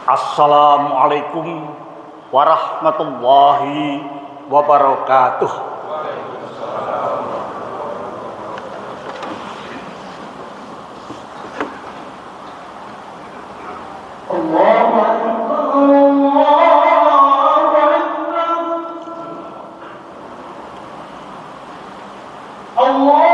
Assalamualaikum warahmatullahi wabarakatuh. Allahu Akbar, Allahu Akbar, Allah.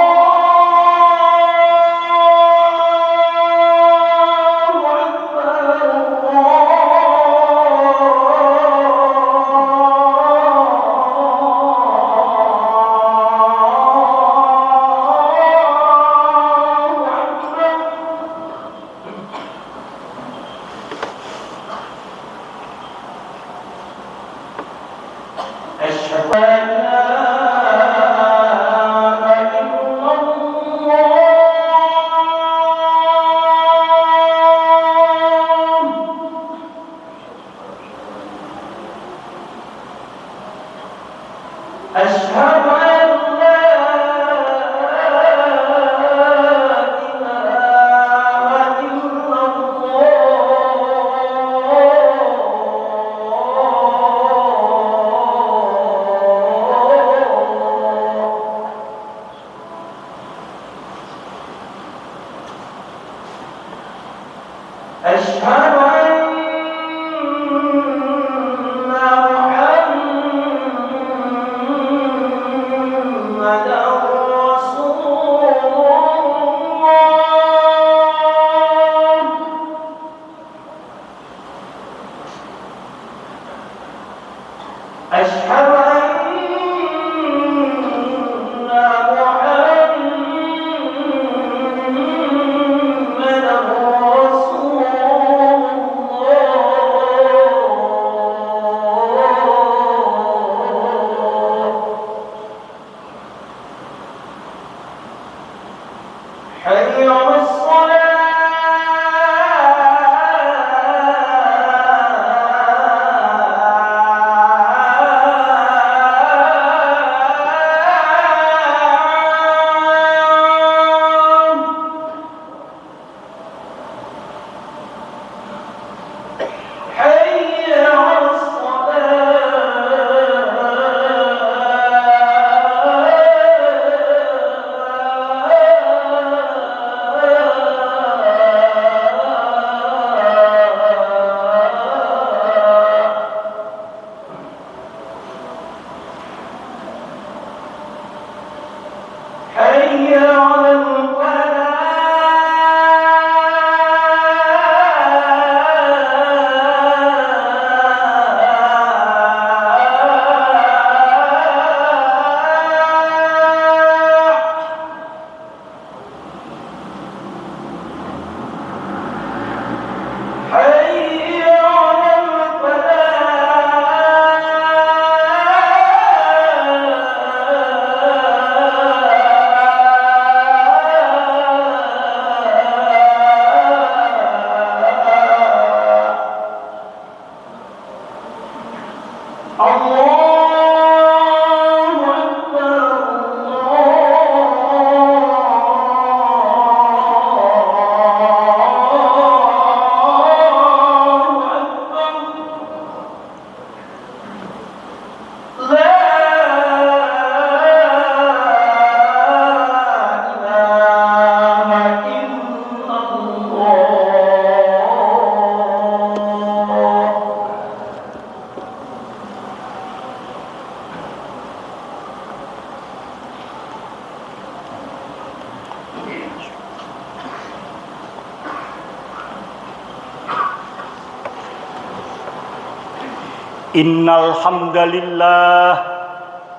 Innal hamdalillah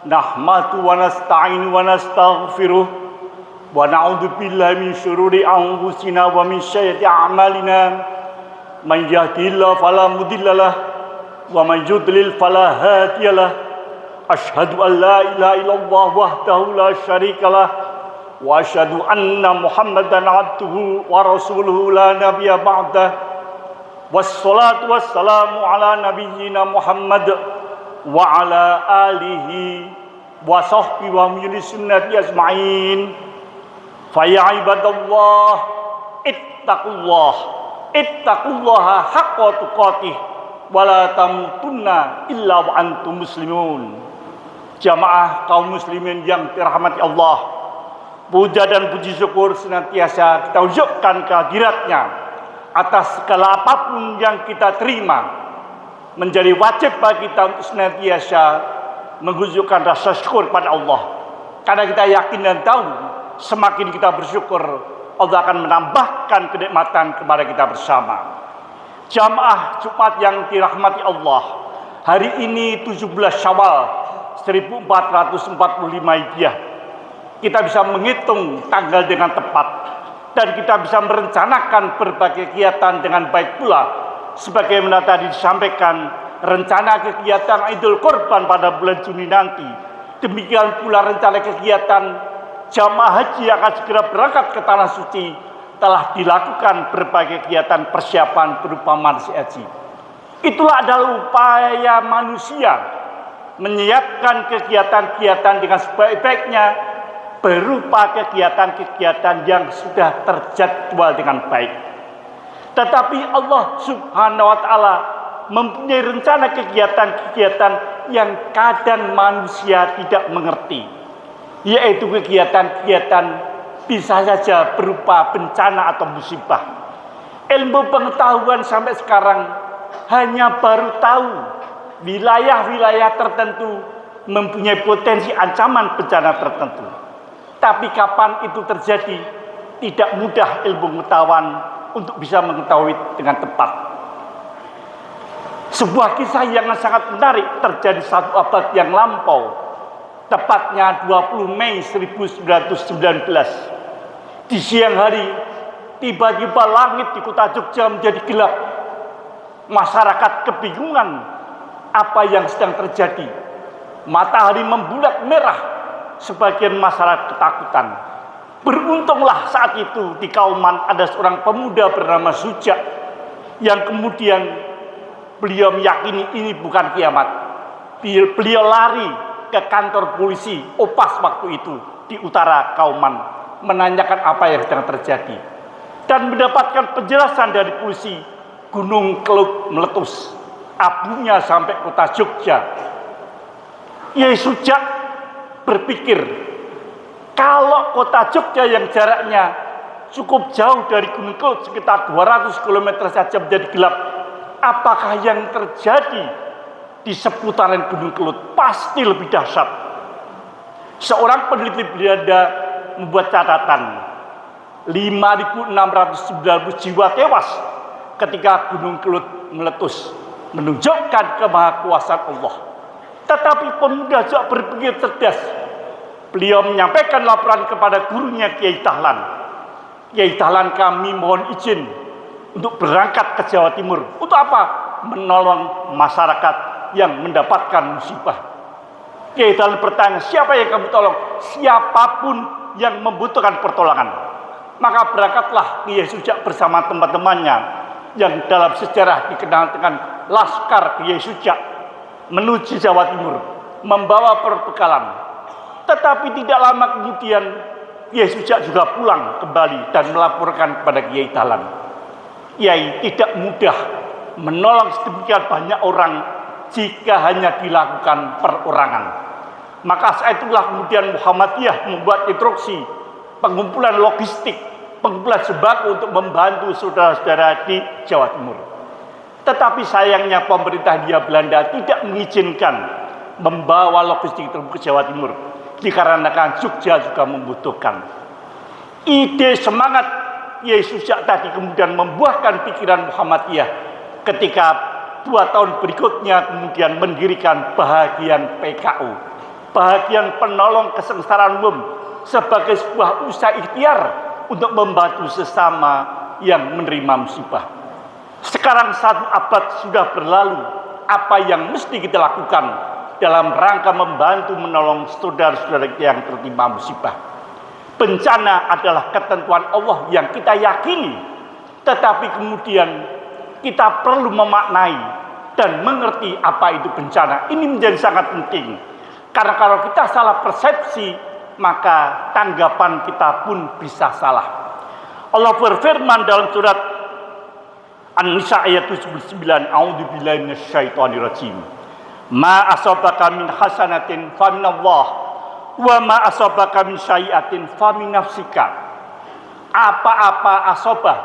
nahmadu wa nasta'inu wa nastaghfiruh wa na'udzu billahi min syururi anfusina wa min sayyiati a'malina may yahdihillahu fala mudhillalah wa may yudlil fala hadiyalah asyhadu an la ilaha illallah wahdahu la syarikalah wa asyhadu anna muhammadan abduhu wa rasuluhu la nabiyya ba'dah. Wassalatu wassalamu ala nabiyyina Muhammad wa ala alihi wa sahbihi wa min sunnati ajma'in. Fa ya ibadallah ittaqullah Ittaqullaha haqqa tuqatih wa la tamutunna illa wa antum muslimun. Jamaah kaum muslimin yang dirahmati Allah, puja dan puji syukur senantiasa kita ucapkan kehadiratnya atas segala apapun yang kita terima. Menjadi wajib bagi kita untuk senantiasa menunjukkan rasa syukur pada Allah, karena kita yakin dan tahu semakin kita bersyukur, Allah akan menambahkan kenikmatan kepada kita bersama. Jamaah Jumat yang dirahmati Allah, hari ini 17 Syawal 1445 Hijriah, kita bisa menghitung tanggal dengan tepat dan kita bisa merencanakan berbagai kegiatan dengan baik pula, sebagaimana tadi disampaikan rencana kegiatan Idul Kurban pada bulan Juni nanti. Demikian pula rencana kegiatan jamaah haji yang akan segera berangkat ke Tanah Suci, telah dilakukan berbagai kegiatan persiapan berupa manasik haji. Itulah adalah upaya manusia menyiapkan kegiatan-kegiatan dengan sebaik-baiknya berupa kegiatan-kegiatan yang sudah terjadwal dengan baik. Tetapi Allah Subhanahu wa Ta'ala mempunyai rencana kegiatan-kegiatan yang kadang manusia tidak mengerti, yaitu kegiatan-kegiatan bisa saja berupa bencana atau musibah. Ilmu pengetahuan sampai sekarang hanya baru tahu wilayah-wilayah tertentu mempunyai potensi ancaman bencana tertentu. Tapi kapan itu terjadi, tidak mudah ilmu pengetahuan untuk bisa mengetahui dengan tepat. Sebuah kisah yang sangat menarik terjadi satu abad yang lampau, tepatnya 20 Mei 1919. Di siang hari, tiba-tiba langit di kota Jogja menjadi gelap. Masyarakat kebingungan apa yang sedang terjadi. Matahari membulat merah, sebagian masyarakat ketakutan. Beruntunglah saat itu di Kauman ada seorang pemuda bernama Suja, yang kemudian beliau meyakini ini bukan kiamat. Beliau lari ke kantor polisi Opas waktu itu di utara Kauman, menanyakan apa yang sedang terjadi, dan mendapatkan penjelasan dari polisi. Gunung Kelut meletus, abunya sampai kota Jogja. Yai Suja berpikir, kalau kota Jogja yang jaraknya cukup jauh dari Gunung Kelut, sekitar 200 km saja menjadi gelap, apakah yang terjadi di seputaran Gunung Kelut pasti lebih dahsyat. Seorang peneliti Belanda membuat catatan 5.690 jiwa tewas ketika Gunung Kelut meletus, menunjukkan kemahakuasaan Allah. Tetapi pemuda juga berpikir cerdas. Beliau menyampaikan laporan kepada gurunya Kiai Dahlan. Kiai Dahlan, kami mohon izin untuk berangkat ke Jawa Timur. Untuk apa? Menolong masyarakat yang mendapatkan musibah. Kiai Dahlan bertanya, siapa yang kamu tolong? Siapapun yang membutuhkan pertolongan. Maka berangkatlah Kiai Suja bersama teman-temannya yang dalam sejarah dikenal dengan Laskar Kiai Suja menuju Jawa Timur, membawa perbekalan. Tetapi tidak lama kemudian Kiai Suja juga pulang kembali dan melaporkan kepada Kiai Dahlan, Kiai, tidak mudah menolong sedemikian banyak orang jika hanya dilakukan perorangan. Maka saat itulah kemudian Muhammadiyah membuat instruksi pengumpulan logistik, pengumpulan sembako untuk membantu saudara-saudara di Jawa Timur. Tetapi sayangnya pemerintah Hindia Belanda tidak mengizinkan membawa logistik itu ke Jawa Timur, dikarenakan Jogja juga membutuhkan. Ide semangat Kiai Suja tadi kemudian membuahkan pikiran Muhammadiyah ketika 2 tahun berikutnya kemudian mendirikan Bahagian PKU, Bahagian Penolong Kesengsaraan Umum, sebagai sebuah usaha ikhtiar untuk membantu sesama yang menerima musibah. Sekarang 1 abad sudah berlalu, apa yang mesti kita lakukan dalam rangka membantu menolong saudara-saudara yang tertimpa musibah? Bencana adalah ketentuan Allah yang kita yakini, tetapi kemudian kita perlu memaknai dan mengerti apa itu bencana. Ini menjadi sangat penting, karena kalau kita salah persepsi, maka tanggapan kita pun bisa salah. Allah berfirman dalam surat An-Nisa ayat 79. A'udzubillahi minasyaitonirrajim. Ma asabaka min hasanatin faminallah wa ma asabaka min sayyi'atin faminafsika. Apa-apa asabah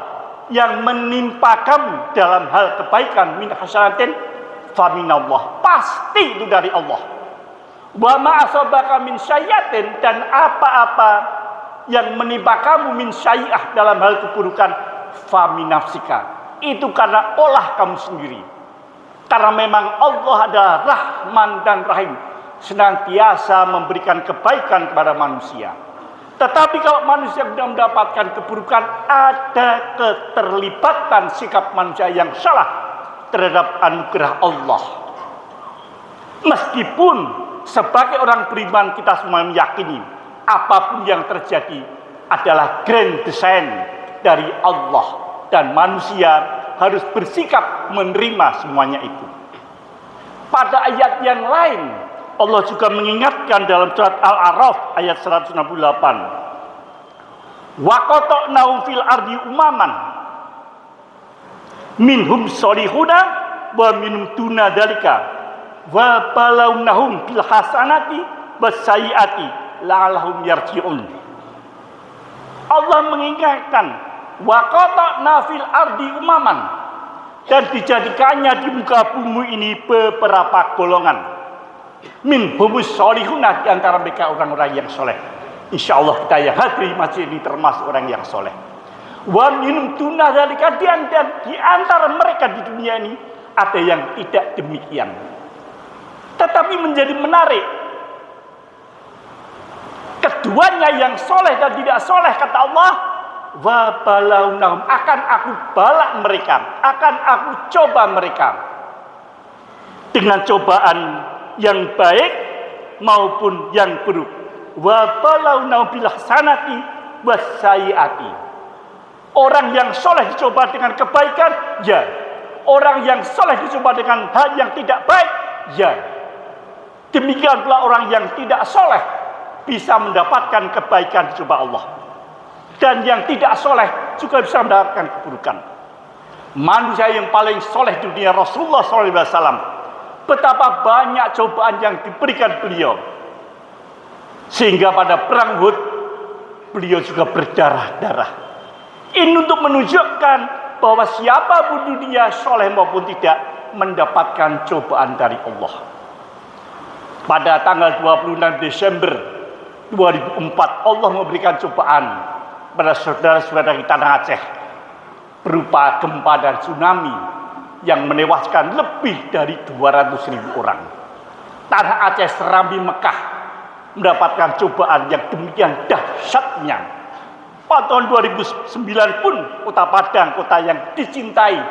yang menimpa kamu dalam hal kebaikan min hasanatin faminallah, pasti itu dari Allah. Wa ma asabaka min sayyi'atin, dan apa-apa yang menimpa kamu min sayyi'ah dalam hal keburukan faminafsika, itu karena olah kamu sendiri. Karena memang Allah adalah Rahman dan Rahim, senantiasa memberikan kebaikan kepada manusia. Tetapi kalau manusia sudah mendapatkan keburukan, ada keterlibatan sikap manusia yang salah terhadap anugerah Allah. Meskipun sebagai orang beriman kita semua meyakini apapun yang terjadi adalah grand design dari Allah, dan manusia harus bersikap menerima semuanya itu. Pada ayat yang lain Allah juga mengingatkan dalam surat Al-A'raf ayat 168. Wa qata'nahum fil ardi umaman minhum sholihuna wa minhum duna dzalika wa balawnahum bil hasanati was sayyiati la'allahum yarji'un. Allah mengingatkan wa qata'na fil ardi umaman, dan dijadikannya di muka bumi ini beberapa golongan. Minhumus sholihuna, di antara mereka orang-orang yang soleh. Insyaallah kita yang hadir masjid ini termasuk orang yang soleh. Wa minhum duna dzalika, dan di antara mereka di dunia ini ada yang tidak demikian. Tetapi menjadi menarik, keduanya yang soleh dan tidak soleh, kata Allah, wa balawnahum, akan aku balak mereka, akan aku coba mereka dengan cobaan yang baik maupun yang buruk. Wa balawnahum bil hasanati was sayyiati. Orang yang soleh dicoba dengan kebaikan, ya. Orang yang soleh dicoba dengan hal yang tidak baik, ya. Demikian pula orang yang tidak soleh bisa mendapatkan kebaikan dicoba Allah, dan yang tidak soleh juga bisa mendapatkan keburukan. Manusia yang paling soleh di dunia Rasulullah SAW, betapa banyak cobaan yang diberikan beliau, sehingga pada perang Uhud beliau juga berdarah-darah. Ini untuk menunjukkan bahwa siapapun dunia, soleh maupun tidak, mendapatkan cobaan dari Allah. Pada tanggal 26 Desember 2004 Allah memberikan cobaan pada saudara-saudara kita di Aceh berupa gempa dan tsunami yang menewaskan lebih dari 200.000 orang. Tanah Aceh Serambi Mekah mendapatkan cobaan yang demikian dahsyatnya. Pada tahun 2009 pun kota Padang, kota yang dicintai,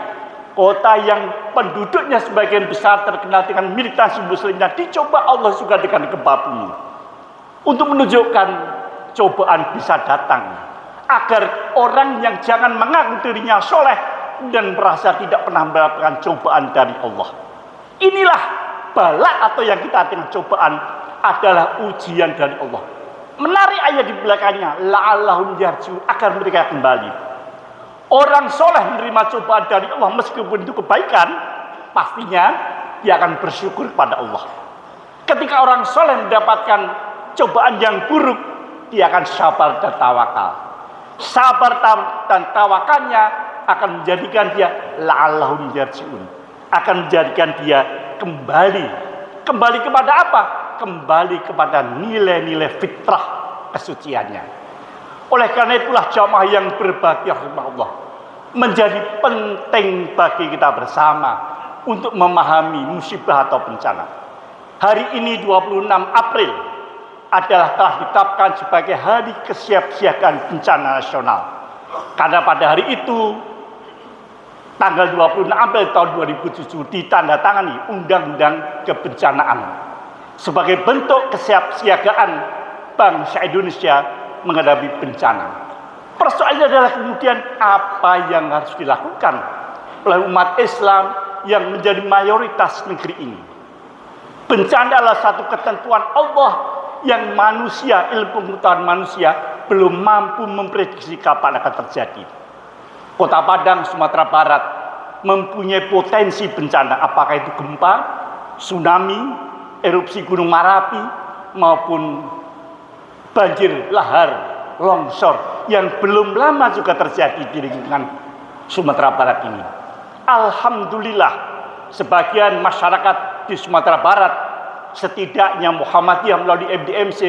kota yang penduduknya sebagian besar terkenal dengan militansi muslimnya, dicoba Allah juga dengan gempa bumi. Untuk menunjukkan cobaan bisa datang, agar orang yang jangan mengaku dirinya soleh dan merasa tidak pernah mendapatkan cobaan dari Allah. Inilah bala atau yang kita artikan cobaan adalah ujian dari Allah. Menarik ayat di belakangnya, la'allahum yarji'un, agar mereka kembali. Orang soleh menerima cobaan dari Allah meskipun itu kebaikan, pastinya dia akan bersyukur kepada Allah. Ketika orang soleh mendapatkan cobaan yang buruk, dia akan sabar dan tawakal. Sabar dan tawakalnya akan menjadikan dia la'allahum yarji'un, akan menjadikan dia kembali kepada apa? Kembali kepada nilai-nilai fitrah kesuciannya. Oleh karena itulah jamaah yang berbahagia Allah, menjadi penting bagi kita bersama untuk memahami musibah atau bencana. Hari ini 26 April adalah telah ditetapkan sebagai hari kesiapsiagaan bencana nasional. Karena pada hari itu tanggal 26 April tahun 2007 ditandatangani Undang-Undang Kebencanaan sebagai bentuk kesiapsiagaan bangsa Indonesia menghadapi bencana. Persoalannya adalah kemudian apa yang harus dilakukan oleh umat Islam yang menjadi mayoritas negeri ini. Bencana adalah satu ketentuan Allah yang manusia, ilmu pengetahuan manusia belum mampu memprediksi kapan akan terjadi. Kota Padang, Sumatera Barat mempunyai potensi bencana, apakah itu gempa, tsunami, erupsi gunung Merapi, maupun banjir lahar, longsor yang belum lama juga terjadi di lingkungan Sumatera Barat ini. Alhamdulillah, sebagian masyarakat di Sumatera Barat, setidaknya Muhammadiyah melalui MDMC,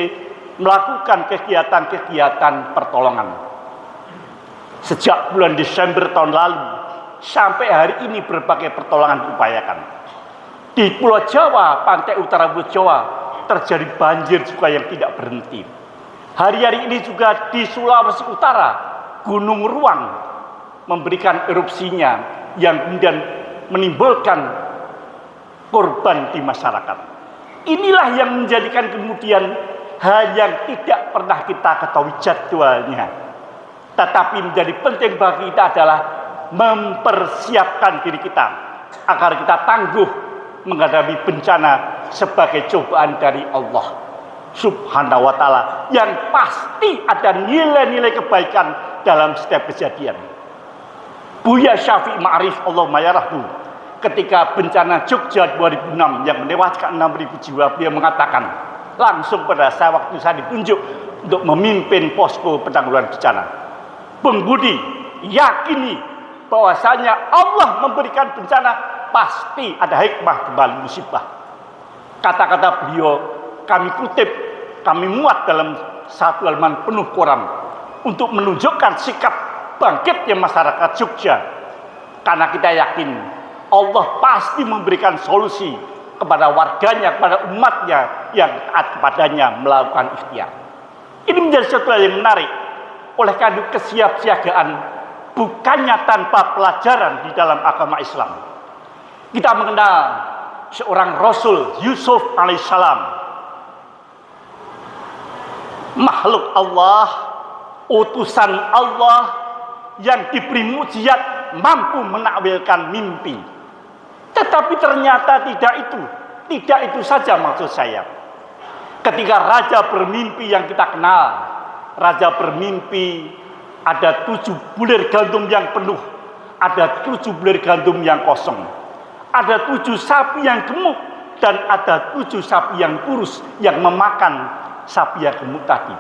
melakukan kegiatan-kegiatan pertolongan. Sejak bulan Desember tahun lalu sampai hari ini berbagai pertolongan diupayakan. Di Pulau Jawa, pantai utara Pulau Jawa, terjadi banjir juga yang tidak berhenti. Hari-hari ini juga di Sulawesi Utara, Gunung Ruang memberikan erupsinya yang kemudian menimbulkan korban di masyarakat. Inilah yang menjadikan kemudian hal yang tidak pernah kita ketahui jadwalnya. Tetapi menjadi penting bagi kita adalah mempersiapkan diri kita agar kita tangguh menghadapi bencana sebagai cobaan dari Allah Subhanahu wa ta'ala, yang pasti ada nilai-nilai kebaikan dalam setiap kejadian. Buya Syafi'i Ma'arif Allahumma yarahmu, ketika bencana Jogja 2006 yang menewaskan 6.000 jiwa, beliau mengatakan langsung pada saya waktu saya ditunjuk untuk memimpin posko penanggulangan bencana, Bung Budi, yakini bahwasanya Allah memberikan bencana pasti ada hikmah di balik musibah. Kata-kata beliau kami kutip, kami muat dalam satu halaman penuh koran untuk menunjukkan sikap bangkitnya masyarakat Jogja, karena kita yakin Allah pasti memberikan solusi kepada warganya, kepada umatnya yang taat kepadanya melakukan ikhtiar. Ini menjadi sesuatu yang menarik. Oleh karena kesiapsiagaan bukannya tanpa pelajaran di dalam agama Islam. Kita mengenal seorang Rasul Yusuf alaihissalam, makhluk Allah, utusan Allah yang diberi mukjizat mampu menakwilkan mimpi. Tetapi ternyata tidak itu saja maksud saya. Ketika raja bermimpi yang kita kenal, raja bermimpi ada 7 bulir gandum yang penuh, ada 7 bulir gandum yang kosong, ada 7 sapi yang gemuk, dan ada 7 sapi yang kurus yang memakan sapi yang gemuk tadi.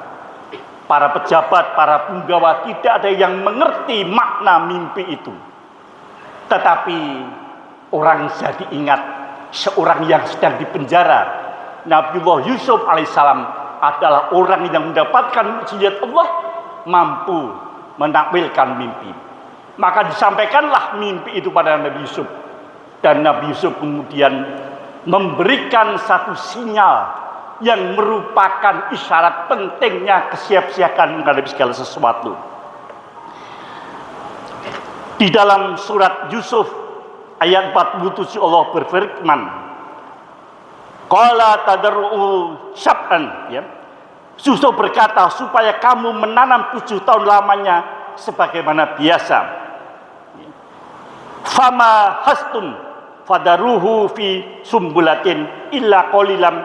Para pejabat, para punggawa tidak ada yang mengerti makna mimpi itu. Tetapi orang jadi ingat seorang yang sedang dipenjara. Nabiullah Yusuf alaihissalam adalah orang yang mendapatkan mukjizat Allah, mampu menakwilkan mimpi. Maka disampaikanlah mimpi itu pada Nabi Yusuf, dan Nabi Yusuf kemudian memberikan satu sinyal yang merupakan isyarat pentingnya kesiapsiagaan menghadapi segala sesuatu. Di dalam surat Yusuf ayat 47 Allah berfirman, qala tadarru'u syab'an, ya. Yusuf berkata supaya kamu menanam 7 tahun lamanya sebagaimana biasa. Fama hastum fadaruhu fi sumbulatin illa qalilam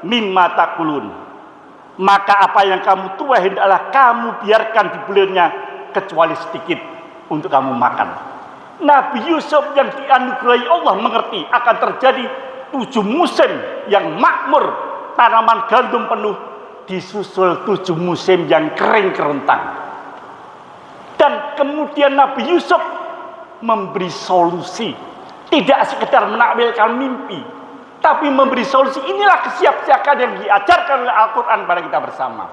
mimma takulun. Maka apa yang kamu tuai hendaklah kamu biarkan di bulirnya kecuali sedikit untuk kamu makan. Nabi Yusuf yang dianugerahi Allah mengerti akan terjadi 7 musim yang makmur, tanaman gandum penuh, disusul 7 musim yang kering kerontang. Dan kemudian Nabi Yusuf memberi solusi, tidak sekedar menakwilkan mimpi, tapi memberi solusi. Inilah kesiapsiagaan yang diajarkan oleh Al-Quran pada kita bersama.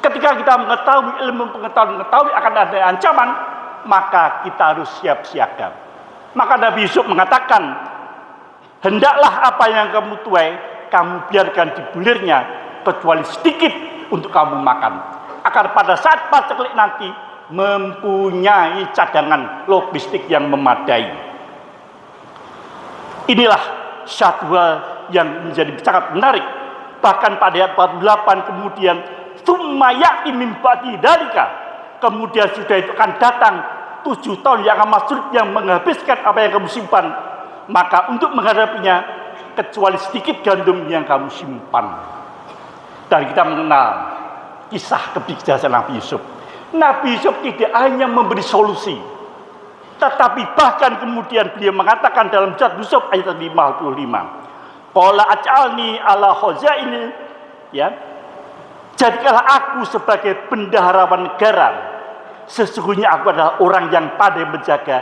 Ketika kita mengetahui ilmu mengetahui akan ada ancaman, maka kita harus siap siaga. Maka Nabi Yusuf mengatakan, hendaklah apa yang kamu tuai, kamu biarkan di bulirnya kecuali sedikit untuk kamu makan, agar pada saat paceklik nanti mempunyai cadangan logistik yang memadai. Inilah satu hal yang menjadi sangat menarik. Bahkan pada ayat 48 kemudian, tsumma ya'ti min ba'di dzalika, kemudian sudah itu akan datang 7 tahun yang amat sulit yang menghabiskan apa yang kamu simpan. Maka untuk menghadapinya kecuali sedikit gandum yang kamu simpan. Dan kita mengenal kisah kebijaksanaan Nabi Yusuf. Nabi Yusuf tidak hanya memberi solusi, Tetapi bahkan kemudian beliau mengatakan dalam Zat Yusuf ayat 55, qala aj'alni ala khazainil, ya, jadikanlah aku sebagai bendaharawan negara. Sesungguhnya aku adalah orang yang pandai menjaga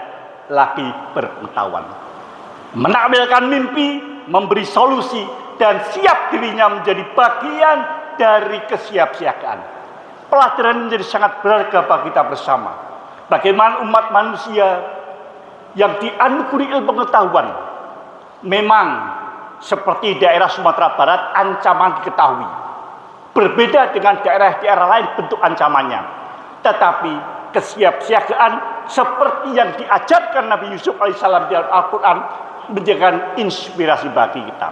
lagi berpengetahuan. Menampilkan mimpi, memberi solusi, dan siap dirinya menjadi bagian dari kesiapsiagaan. Pelajaran menjadi sangat berharga bagi kita bersama. Bagaimana umat manusia yang dianugerahi ilmu pengetahuan, memang seperti daerah Sumatera Barat ancaman diketahui. Berbeda dengan daerah-daerah lain bentuk ancamannya. Tetapi kesiapsiagaan seperti yang diajarkan Nabi Yusuf alaihissalam dalam Al-Quran menjadikan inspirasi bagi kita.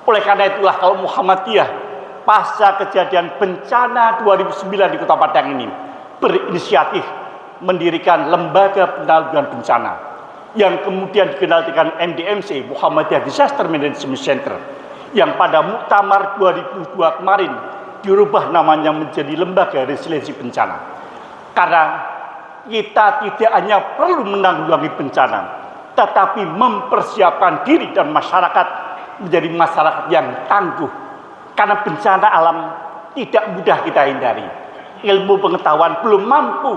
Oleh karena itulah kalau Muhammadiyah pasca kejadian bencana 2009 di Kota Padang ini berinisiatif mendirikan lembaga penanggulangan bencana yang kemudian dikenal dengan MDMC, Muhammadiyah Disaster Management Center, yang pada Muktamar 2002 kemarin dirubah namanya menjadi Lembaga Resiliensi Bencana. Karena kita tidak hanya perlu menanggulangi bencana, tetapi mempersiapkan diri dan masyarakat menjadi masyarakat yang tangguh. Karena bencana alam tidak mudah kita hindari. Ilmu pengetahuan belum mampu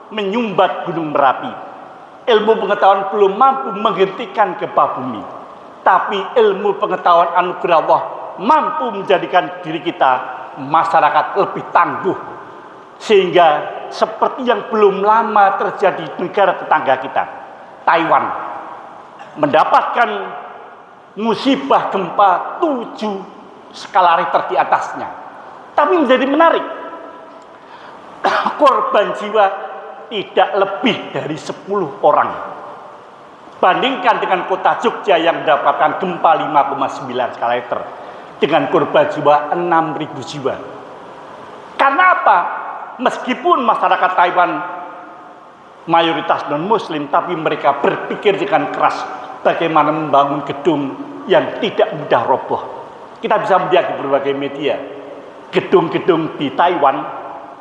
menyumbat Gunung Merapi. Ilmu pengetahuan belum mampu menghentikan gempa bumi. Tapi ilmu pengetahuan anugerah Allah mampu menjadikan diri kita masyarakat lebih tangguh. Sehingga seperti yang belum lama terjadi di negara tetangga kita, Taiwan, mendapatkan musibah gempa 7 skala Richter di atasnya. Tapi menjadi menarik, korban jiwa tidak lebih dari 10 orang. Bandingkan dengan kota Jogja yang mendapatkan gempa 5,9 skala Richter dengan korban jiwa 6.000 jiwa. Karena apa? Meskipun masyarakat Taiwan mayoritas non-muslim, tapi mereka berpikir dengan keras bagaimana membangun gedung yang tidak mudah roboh. Kita bisa melihat di berbagai media, gedung-gedung di Taiwan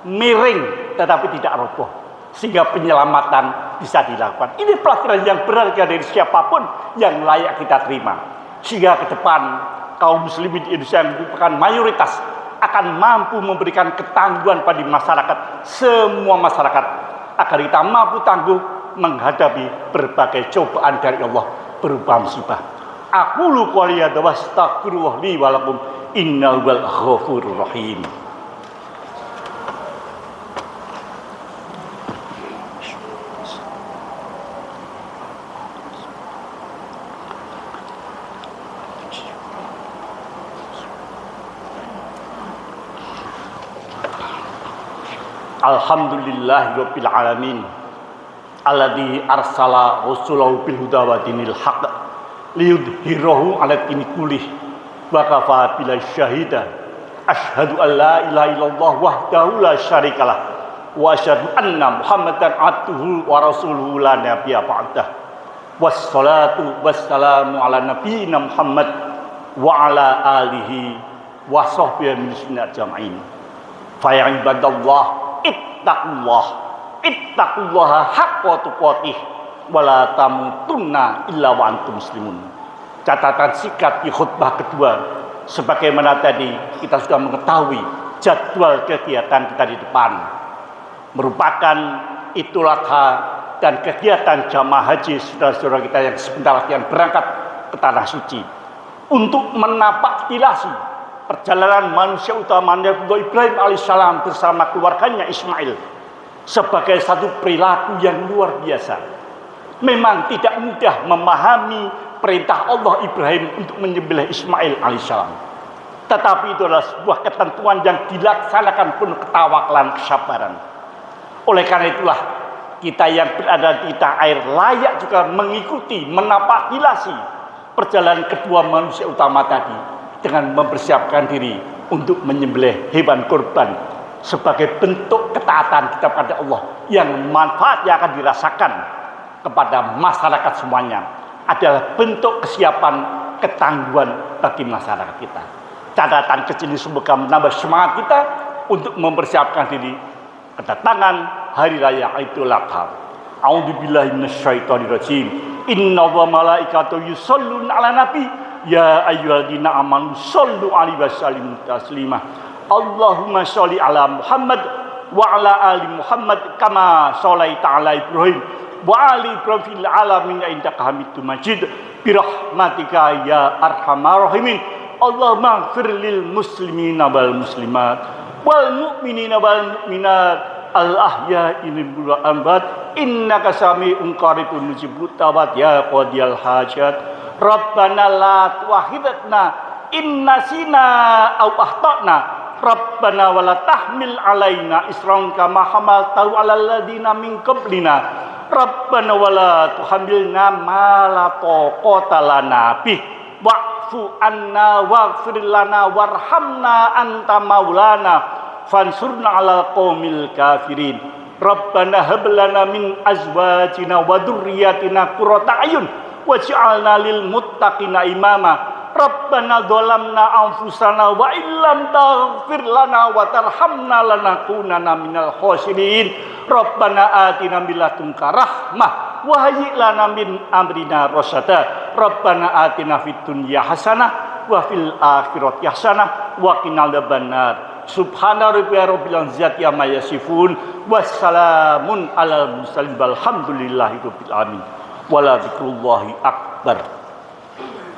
miring tetapi tidak roboh, sehingga penyelamatan bisa dilakukan. Ini pelajaran yang berharga dari siapapun yang layak kita terima. Sehingga ke depan kaum muslimin di Indonesia yang merupakan mayoritas akan mampu memberikan ketangguhan pada masyarakat, semua masyarakat, agar kita mampu tangguh menghadapi berbagai cobaan dari Allah berupa musibah. Aqulu qouli hadza wa astaghfirullah li wa lakum innahu huwal ghafurur rahim. Alhamdulillahirabbil alamin alladzi arsala rasulahu bil huda wa dinil haqq liyudhhirahu 'ala dini kullih wa kafa billahi syahida. Asyhadu an la ilaha illallah wahdahu la syarikalah wa asyhadu anna Muhammadan abduhu wa rasuluhu la nabiyya ba'dah. Wassalatu wassalamu ala nabiyyina Muhammad wa ala alihi wa sahbihi min ajma'in. Fa ya ibadallah ittaqullaha haqqa tuqatih wala tamutunna illa wa antum muslimun. Catatan singkat di khutbah kedua, sebagaimana tadi kita sudah mengetahui jadwal kegiatan kita di depan, merupakan Idul Adha dan kegiatan jamaah haji saudara-saudara kita yang sebentar lagi berangkat ke tanah suci untuk menapaktilasi perjalanan manusia utama Nabi Ibrahim alaihissalam bersama keluarganya Ismail sebagai satu perilaku yang luar biasa. Memang tidak mudah memahami perintah Allah Ibrahim untuk menyembelih Ismail alaihissalam, tetapi itu adalah sebuah ketentuan yang dilaksanakan penuh ketawakulan kesabaran. Oleh karena itulah kita yang berada di tanah air layak juga mengikuti menapaktilasi perjalanan kedua manusia utama tadi dengan mempersiapkan diri untuk menyembelih hewan kurban sebagai bentuk ketaatan kita pada Allah yang manfaatnya akan dirasakan kepada masyarakat semuanya, adalah bentuk kesiapan ketangguhan bagi masyarakat kita. Catatan kecil ini semoga menambah semangat kita untuk mempersiapkan diri kedatangan hari raya Idul Adha. A'udzubillahi minasyaitonirrajim. Inna wa malaikatahu yusholluna 'alan nabi ya ayyuhalladzina amanu shollu 'alaihi wa sallimu taslima. Allahumma sholli 'ala Muhammad wa 'ala ali Muhammad kama sholaita 'ala Ibrahim wa ali Ibrahim fil alamin innaka Hamidum Majid. Birahmatika ya arhamar rahimin. Allahumma ighfir lil muslimina wal muslimat wal mu'minina wal mu'minat al ahya'i minhum wal amwat innaka sami'un qaribun mujibut tawat ya qadiyal hajat. Rabbana la tu'akhidna in nasina aw akhtana. Rabbana wa la tahmil alaina isran kama hamaltahu 'alal ladzina min qablina. Rabbana wa la tuhammilna ma la taqata lana bih. Wa'fu anna waghfir lana warhamna anta maulana fansurna 'alal qaumil kafirin. Rabbana hab lana min azwajina wa dzurriyyatina qurrata a'yun waj'alna lil muttaqina imama. Rabbana dzalamna anfusana wa illam taghfir lana wa tarhamna lanakunanna minal khasirin. Rabbana atina min ladunka rahmah wa hayyi lana min amrina rasyada. Rabbana atina fid dunya hasanah wa fil akhirati hasanah wa qina adzabannar. Subhana rabbika rabbil izzati amma yasifun wassalamun alal mursalin walhamdulillahi rabbil alamin. Wala dzikrullahi akbar.